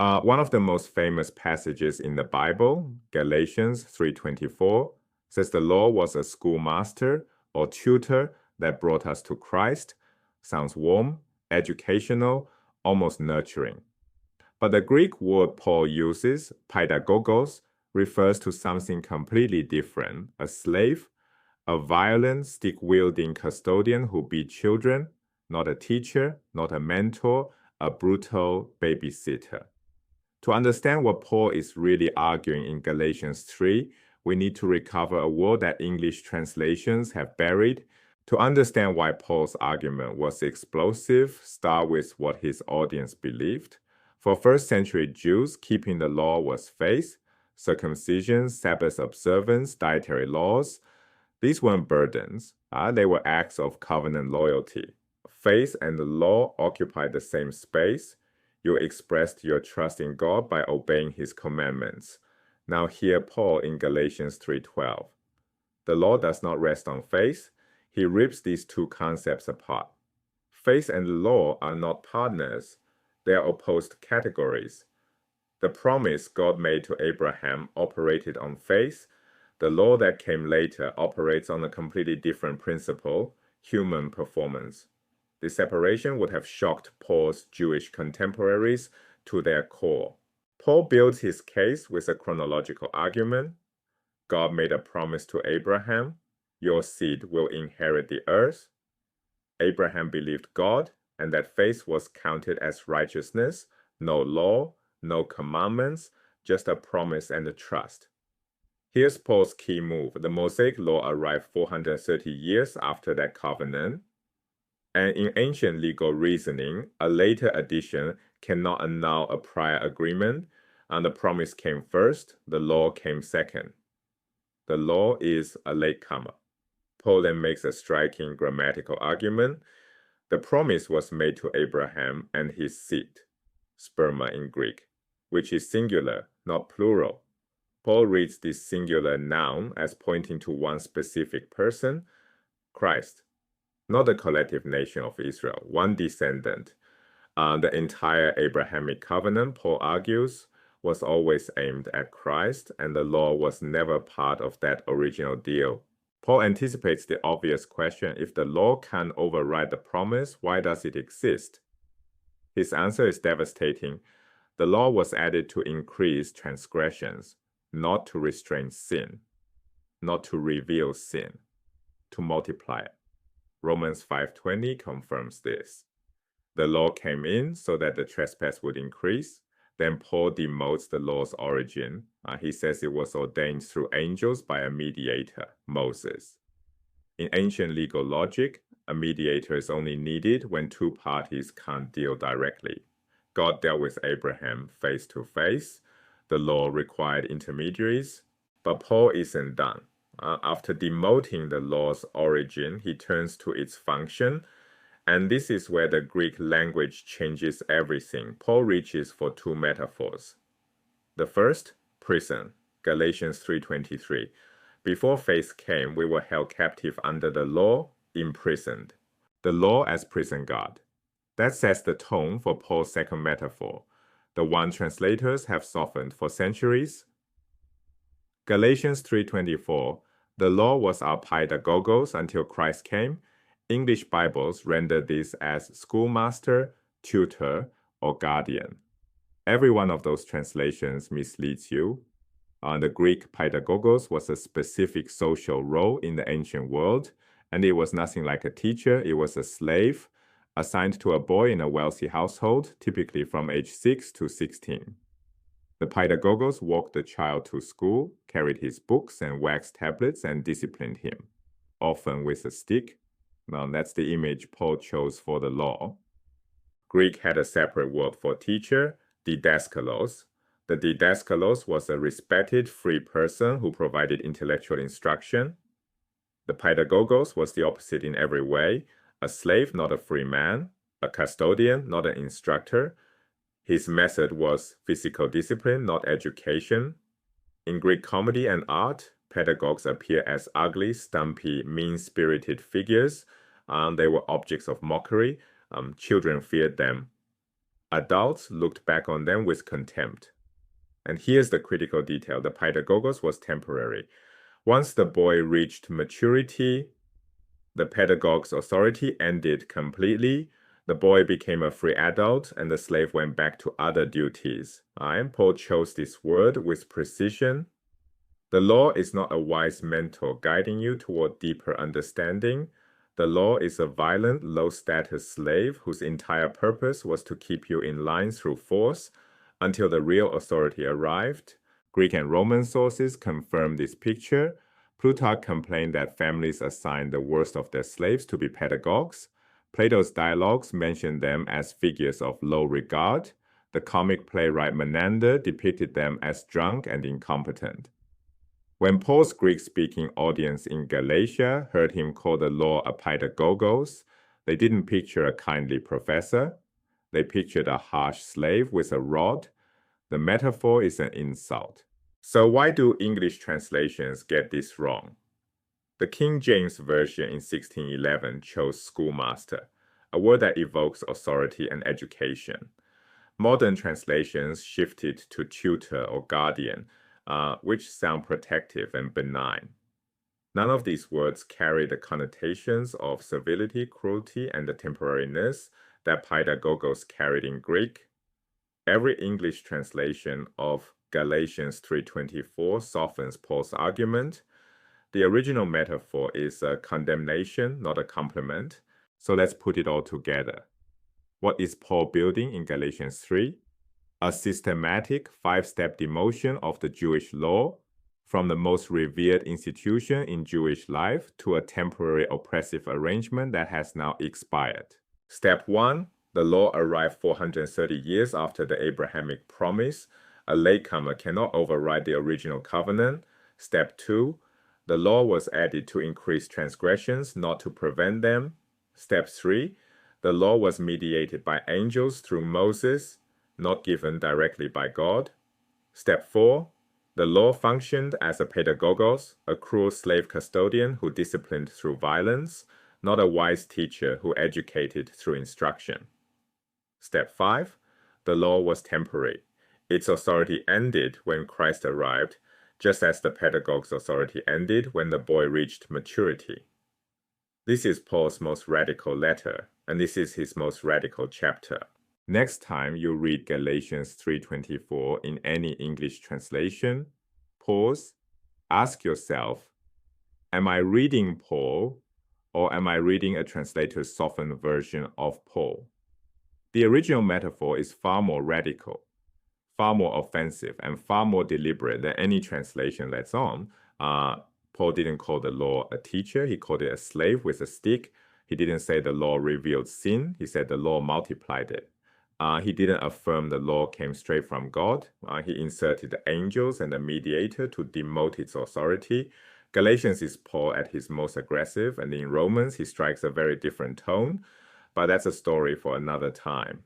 One of the most famous passages in the Bible, Galatians 3:24, says the law was a schoolmaster or tutor that brought us to Christ. Sounds warm, educational, almost nurturing. But the Greek word Paul uses, Paidagogos, refers to something completely different, a slave, a violent, stick-wielding custodian who beat children, not a teacher, not a mentor, a brutal babysitter. To understand what Paul is really arguing in Galatians 3, we need to recover a word that English translations have buried. To understand why Paul's argument was explosive, start with what his audience believed. For first-century Jews, keeping the law was faith, circumcision, Sabbath observance, dietary laws. These weren't burdens. They were acts of covenant loyalty. Faith and the law occupied the same space. You expressed your trust in God by obeying his commandments. Now hear Paul in Galatians 3:12. The law does not rest on faith. He rips these two concepts apart. Faith and the law are not partners. They are opposed categories. The promise God made to Abraham operated on faith. The law that came later operates on a completely different principle, human performance. The separation would have shocked Paul's Jewish contemporaries to their core. Paul builds his case with a chronological argument. God made a promise to Abraham, your seed will inherit the earth. Abraham believed God, and that faith was counted as righteousness, no law, no commandments, just a promise and a trust. Here's Paul's key move. The Mosaic law arrived 430 years after that covenant. And in ancient legal reasoning, a later addition cannot annul a prior agreement, and the promise came first, the law came second. The law is a latecomer. Paul then makes a striking grammatical argument. The promise was made to Abraham and his seed, sperma in Greek, which is singular, not plural. Paul reads this singular noun as pointing to one specific person, Christ. Not the collective nation of Israel, one descendant. The entire Abrahamic covenant, Paul argues, was always aimed at Christ, and the law was never part of that original deal. Paul anticipates the obvious question, if the law can't override the promise, why does it exist? His answer is devastating. The law was added to increase transgressions, not to restrain sin, not to reveal sin, to multiply it. Romans 5:20 confirms this. The law came in so that the trespass would increase. Then Paul demotes the law's origin. He says it was ordained through angels by a mediator, Moses. In ancient legal logic, a mediator is only needed when two parties can't deal directly. God dealt with Abraham face to face. The law required intermediaries, but Paul isn't done. After demoting the law's origin, he turns to its function, and this is where the Greek language changes everything. Paul reaches for two metaphors. The first, prison, Galatians 3:23. Before faith came, we were held captive under the law, imprisoned. The law as prison guard. That sets the tone for Paul's second metaphor, the one translators have softened for centuries. Galatians 3:24. The law was our Paidagogos until Christ came. English Bibles render this as schoolmaster, tutor, or guardian. Every one of those translations misleads you. The Greek Paidagogos was a specific social role in the ancient world, and it was nothing like a teacher. It was a slave assigned to a boy in a wealthy household, typically from age 6 to 16. The Paidagogos walked the child to school, carried his books and wax tablets, and disciplined him, often with a stick. Now, that's the image Paul chose for the law. Greek had a separate word for teacher, didaskalos. The didaskalos was a respected, free person who provided intellectual instruction. The Paidagogos was the opposite in every way, a slave, not a free man, a custodian, not an instructor. His method was physical discipline, not education. In Greek comedy and art, pedagogues appear as ugly, stumpy, mean-spirited figures. They were objects of mockery. Children feared them. Adults looked back on them with contempt. And here's the critical detail. The Paidagogos was temporary. Once the boy reached maturity, the pedagog's authority ended completely. The boy became a free adult, and the slave went back to other duties. Paul chose this word with precision. The law is not a wise mentor guiding you toward deeper understanding. The law is a violent, low-status slave whose entire purpose was to keep you in line through force until the real authority arrived. Greek and Roman sources confirm this picture. Plutarch complained that families assigned the worst of their slaves to be pedagogues. Plato's dialogues mention them as figures of low regard. The comic playwright Menander depicted them as drunk and incompetent. When Paul's Greek-speaking audience in Galatia heard him call the law a Paidagogos, they didn't picture a kindly professor. They pictured a harsh slave with a rod. The metaphor is an insult. So why do English translations get this wrong? The King James Version in 1611 chose schoolmaster, a word that evokes authority and education. Modern translations shifted to tutor or guardian, which sound protective and benign. None of these words carry the connotations of servility, cruelty, and the temporariness that Paidagogos carried in Greek. Every English translation of Galatians 3:24 softens Paul's argument. The original metaphor is a condemnation, not a compliment. So let's put it all together. What is Paul building in Galatians 3? A systematic 5-step demotion of the Jewish law from the most revered institution in Jewish life to a temporary oppressive arrangement that has now expired. Step 1. The law arrived 430 years after the Abrahamic promise. A latecomer cannot override the original covenant. Step 2. The law was added to increase transgressions, not to prevent them. Step 3. The law was mediated by angels through Moses, not given directly by God. Step 4. The law functioned as a pedagogos, a cruel slave custodian who disciplined through violence, not a wise teacher who educated through instruction. Step 5. The law was temporary. Its authority ended when Christ arrived, just as the pedagog's authority ended when the boy reached maturity. This is Paul's most radical letter, and this is his most radical chapter. Next time you read Galatians 3:24 in any English translation, pause, ask yourself, am I reading Paul or am I reading a translator's softened version of Paul? The original metaphor is far more radical, far more offensive, and far more deliberate than any translation lets on. Paul didn't call the law a teacher, he called it a slave with a stick. He didn't say the law revealed sin, he said the law multiplied it. He didn't affirm the law came straight from God. He inserted the angels and the mediator to demote its authority. Galatians is Paul at his most aggressive, and in Romans he strikes a very different tone. But that's a story for another time.